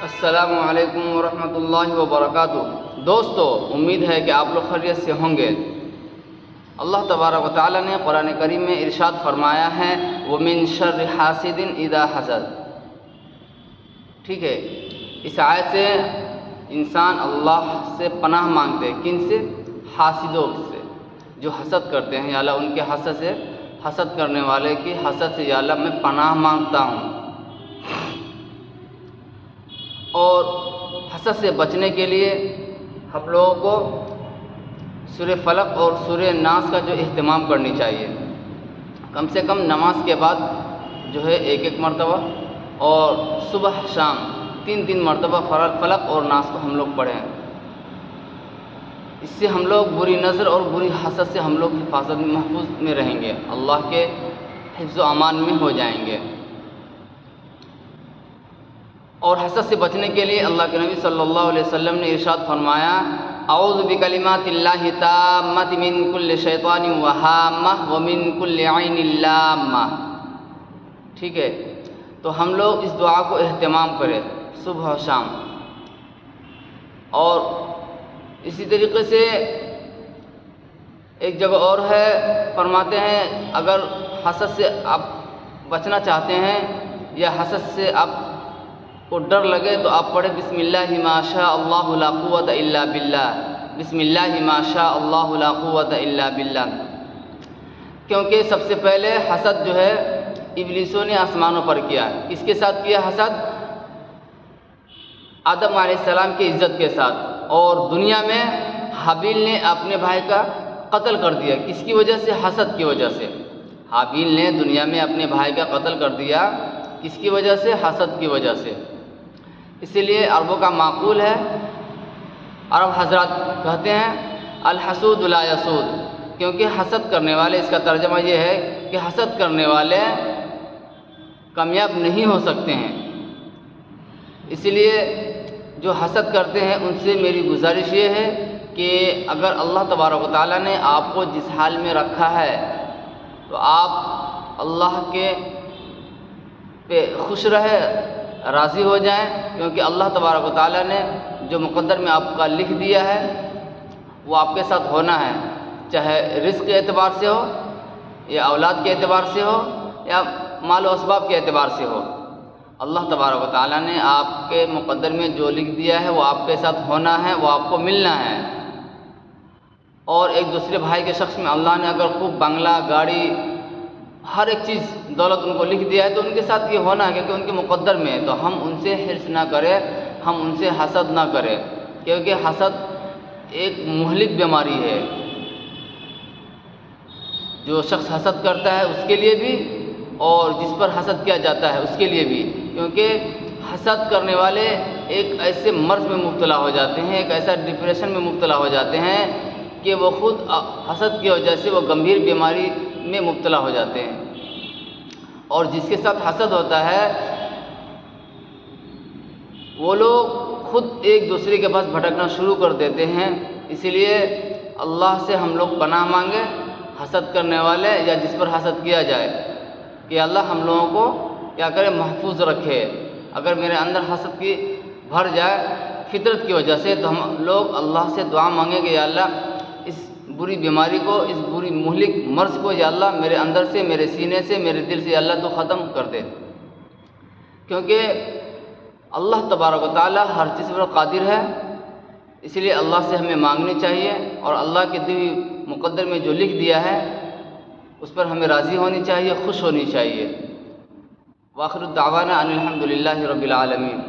السلام علیکم ورحمۃ اللہ وبرکاتہ۔ دوستو، امید ہے کہ آپ لوگ خیریت سے ہوں گے۔ اللہ تبارک و تعالیٰ نے قرآن کریم میں ارشاد فرمایا ہے وَمِن شَرِّ حَاسِدٍ إِذَا حَسَدَ۔ ٹھیک ہے، اس آیت سے انسان اللہ سے پناہ مانگتے ہیں۔ کن سے؟ حاسدوں سے، جو حسد کرتے ہیں۔ یا اللہ ان کے حسد سے، حسد کرنے والے کی حسد سے یا اللہ میں پناہ مانگتا ہوں۔ اور حسد سے بچنے کے لیے ہم لوگوں کو سورہ فلق اور سورہ ناس کا جو اہتمام کرنی چاہیے۔ کم سے کم نماز کے بعد جو ہے ایک مرتبہ، اور صبح شام تین مرتبہ فلق اور ناس کو ہم لوگ پڑھیں۔ اس سے ہم لوگ بری نظر اور بری حسد سے ہم لوگ حفاظت میں، محفوظ میں رہیں گے، اللہ کے حفظ و امان میں ہو جائیں گے۔ اور حسد سے بچنے کے لیے اللہ کے نبی صلی اللہ علیہ وسلم نے ارشاد فرمایا اعوذ بکلمات اللہ التامۃ من کل شیطان وہامہ ومن کل عین لامہ۔ ٹھیک ہے، تو ہم لوگ اس دعا کو اہتمام کریں صبح و شام۔ اور اسی طریقے سے ایک جگہ اور ہے، فرماتے ہیں اگر حسد سے آپ بچنا چاہتے ہیں یا حسد سے آپ کو ڈر لگے تو آپ پڑھیں بسم اللہ ما شاء اللہ لا قوت الا باللہ، بسم اللہ ما شاء اللہ لا قوت الا باللہ۔ کیونکہ سب سے پہلے حسد جو ہے ابلیسوں نے آسمانوں پر کیا۔ کس کے ساتھ کیا حسد؟ آدم علیہ السلام کی عزت کے ساتھ۔ اور دنیا میں حابیل نے اپنے بھائی کا قتل کر دیا۔ کس کی وجہ سے؟ حسد کی وجہ سے۔ حابیل نے دنیا میں اپنے بھائی کا قتل کر دیا، کس کی وجہ سے؟ حسد کی وجہ سے۔ اسی لیے عربوں کا معقول ہے، عرب حضرات کہتے ہیں الحسود لا یسود، کیونکہ حسد کرنے والے، اس کا ترجمہ یہ ہے کہ حسد کرنے والے کامیاب نہیں ہو سکتے ہیں۔ اسی لیے جو حسد کرتے ہیں ان سے میری گزارش یہ ہے کہ اگر اللہ تبارک و تعالیٰ نے آپ کو جس حال میں رکھا ہے تو آپ اللہ کے پہ خوش رہے، راضی ہو جائیں، کیونکہ اللہ تبارک و تعالیٰ نے جو مقدر میں آپ کا لکھ دیا ہے وہ آپ کے ساتھ ہونا ہے، چاہے رزق کے اعتبار سے ہو یا اولاد کے اعتبار سے ہو یا مال و اسباب کے اعتبار سے ہو۔ اللہ تبارک و تعالیٰ نے آپ کے مقدر میں جو لکھ دیا ہے وہ آپ کے ساتھ ہونا ہے، وہ آپ کو ملنا ہے۔ اور ایک دوسرے بھائی کے شخص میں اللہ نے اگر خوب بنگلہ، گاڑی، ہر ایک چیز دولت ان کو لکھ دیا ہے تو ان کے ساتھ یہ ہونا ہے، کیونکہ ان کے مقدر میں ہے۔ تو ہم ان سے حرص نہ کریں، ہم ان سے حسد نہ کریں، کیونکہ حسد ایک مہلک بیماری ہے۔ جو شخص حسد کرتا ہے اس کے لیے بھی، اور جس پر حسد کیا جاتا ہے اس کے لیے بھی، کیونکہ حسد کرنے والے ایک ایسے مرض میں مبتلا ہو جاتے ہیں، ایک ایسا ڈپریشن میں مبتلا ہو جاتے ہیں کہ وہ خود حسد کی وجہ سے وہ گمبھیر بیماری میں مبتلا ہو جاتے ہیں۔ اور جس کے ساتھ حسد ہوتا ہے وہ لوگ خود ایک دوسرے کے پاس بھٹکنا شروع کر دیتے ہیں۔ اسی لیے اللہ سے ہم لوگ پناہ مانگیں حسد کرنے والے یا جس پر حسد کیا جائے، کہ اللہ ہم لوگوں کو کیا کرے؟ محفوظ رکھے۔ اگر میرے اندر حسد کی بھر جائے فطرت کی وجہ سے تو ہم لوگ اللہ سے دعا مانگیں کہ یا اللہ اس بری بیماری کو، اس بری مہلک مرض کو یا اللہ میرے اندر سے، میرے سینے سے، میرے دل سے یا اللہ تو ختم کر دے، کیونکہ اللہ تبارک و تعالیٰ ہر چیز پر قادر ہے۔ اس لیے اللہ سے ہمیں مانگنی چاہیے، اور اللہ کے دی مقدر میں جو لکھ دیا ہے اس پر ہمیں راضی ہونی چاہیے، خوش ہونی چاہیے۔ وآخر الدعوانا ان الحمد للہ رب العالمین۔